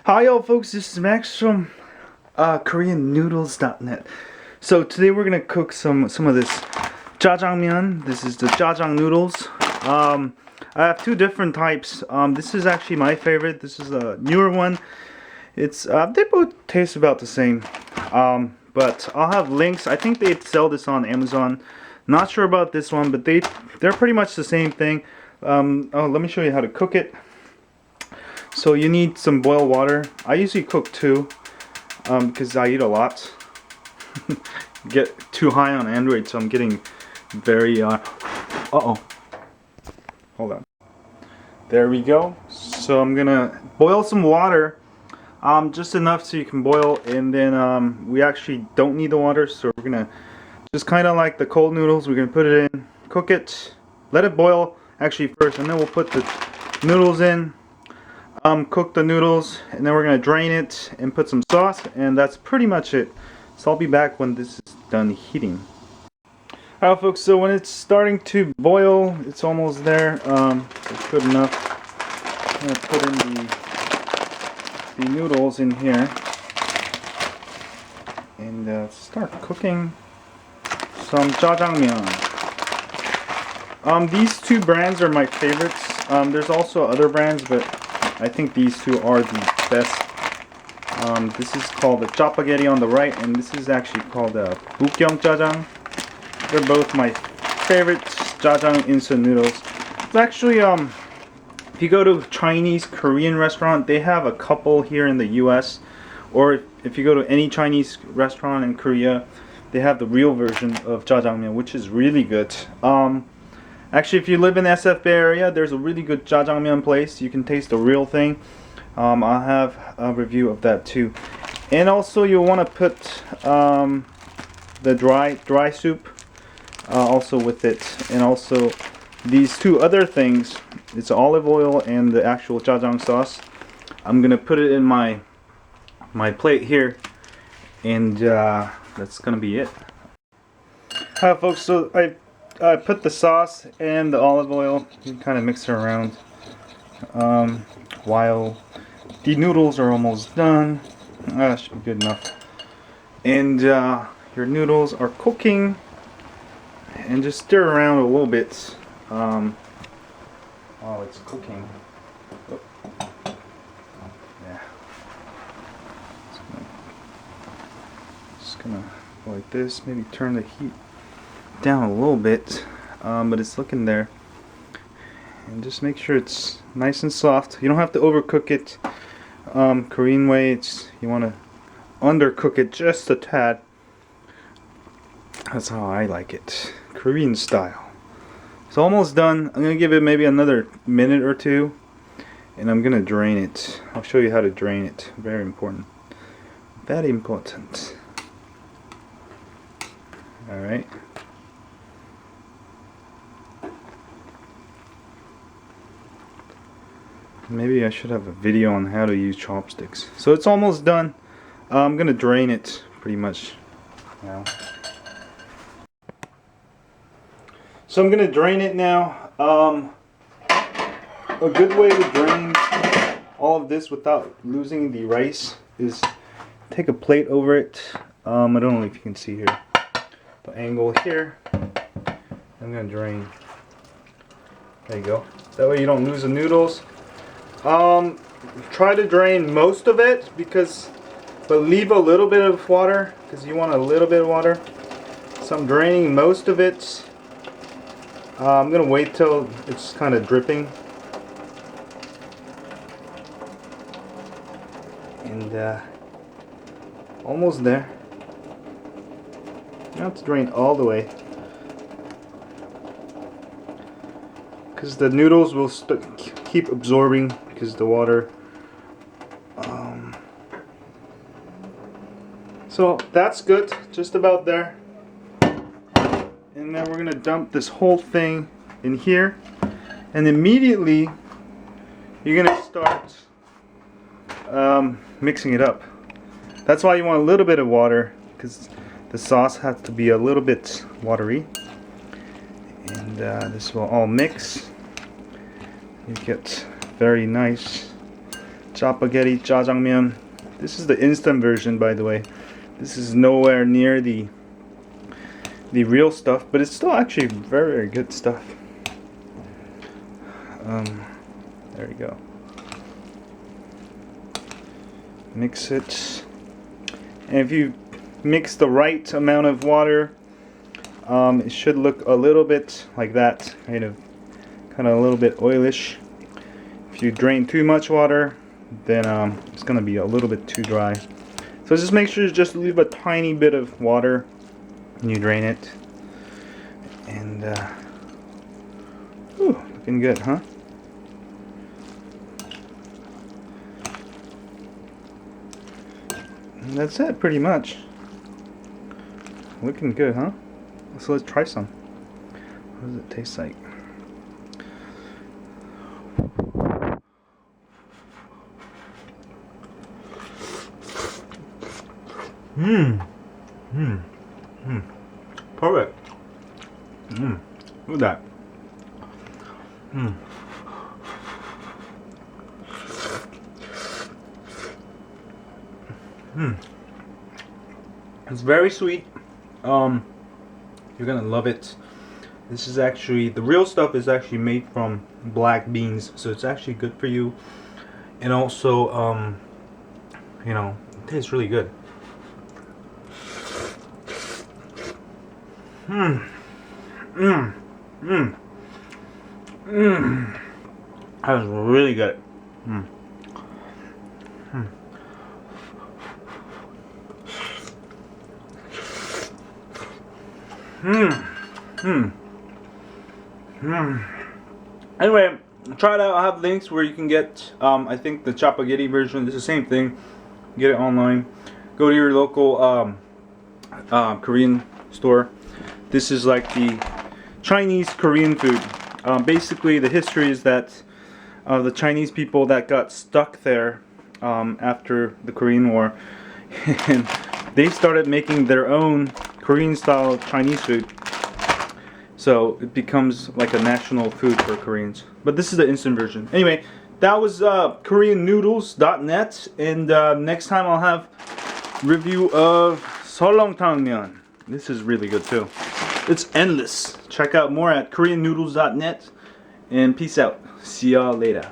Hi y'all folks, this is Max from KoreanNoodles.net. So today we're gonna cook some of this jajangmyeon. This is the jajang noodles. I have two different types. This is actually my favorite. This is a newer one. It's they both taste about the same. But I'll have links. I think they sell this on Amazon. Not sure about this one, but they're pretty much the same thing. Let me show you how to cook it. So you need some boiled water. I usually cook two because I eat a lot. Get too high on Android, so I'm getting very hold on. There we go. So I'm gonna boil some water, just enough so you can boil, and then we actually don't need the water, so we're gonna just kind of like the cold noodles. We're gonna put it in, cook it, let it boil actually first, and then we'll put the noodles in. Cook the noodles, and then we're gonna drain it and put some sauce, and that's pretty much it. So I'll be back when this is done heating. Alright folks, so when it's starting to boil, it's almost there. It's good enough. I'm gonna put in the noodles in here and start cooking some jajangmyeon. These two brands are my favorites. There's also other brands, but I think these two are the best. This is called the Jjapagyeori on the right, and this is actually called the Bukgyong Jajang. They're both my favorite jajang instant noodles. It's actually, if you go to a Chinese Korean restaurant, they have a couple here in the US. Or if you go to any Chinese restaurant in Korea, they have the real version of jajangmyeon, which is really good. Actually, if you live in the SF Bay area, there's a really good jajangmyeon place. You can taste the real thing. I'll have a review of that too. And also, you'll want to put the dry soup also with it. And also, these two other things. It's olive oil and the actual jajang sauce. I'm gonna put it in my plate here, and that's gonna be it. Alright, folks. So I put the sauce and the olive oil. You can kind of mix it around while the noodles are almost done. That should be good enough. And your noodles are cooking, and just stir around a little bit while it's cooking. Oh. Yeah. Just gonna go like this. Maybe turn the heat down a little bit, but it's looking there, and just make sure it's nice and soft. You don't have to overcook it. Korean way, you want to undercook it just a tad. That's how I like it, Korean style. It's almost done. I'm gonna give it maybe another minute or two, and I'm gonna drain it. I'll show you how to drain it. Very important. Very important. All right. Maybe I should have a video on how to use chopsticks. So it's almost done. I'm gonna drain it pretty much now. So I'm gonna drain it now. A good way to drain all of this without losing the rice is take a plate over it. I don't know if you can see here the angle here. I'm gonna drain. There you go. That way you don't lose the noodles. Try to drain most of it, but leave a little bit of water because you want a little bit of water. So I'm draining most of it. I'm gonna wait till it's kind of dripping, and almost there. Now it's drained all the way, because the noodles will keep absorbing because the water. So that's good, just about there. And then we're gonna dump this whole thing in here, and immediately you're gonna start mixing it up. That's why you want a little bit of water, because the sauce has to be a little bit watery, and this will all mix. You get very nice Spaghetti jajangmyeon. This is the instant version, by the way. This is nowhere near the real stuff, but it's still actually very, very good stuff. There you go. Mix it, and if you mix the right amount of water, it should look a little bit like that, kind of a little bit oilish. If you drain too much water, then it's gonna be a little bit too dry. So just make sure you just leave a tiny bit of water and you drain it. And ooh, looking good, huh? And that's it, pretty much. Looking good, huh? So let's try some. What does it taste like? Perfect. Look at that. It's very sweet. You're gonna love it. This is actually, the real stuff is actually made from black beans, so it's actually good for you. And also, you know, it tastes really good. That was really good. Anyway, try it out. I have links where you can get, I think the spaghetti version. It's the same thing. Get it online. Go to your local Korean store. This is like the Chinese Korean food. Basically, the history is that the Chinese people that got stuck there after the Korean War, and they started making their own Korean style Chinese food. So it becomes like a national food for Koreans. But this is the instant version. Anyway, that was KoreanNoodles.net, and next time I'll have review of Seolleongtangmyeon. This is really good too. It's endless. Check out more at KoreanNoodles.net, and peace out. See y'all later.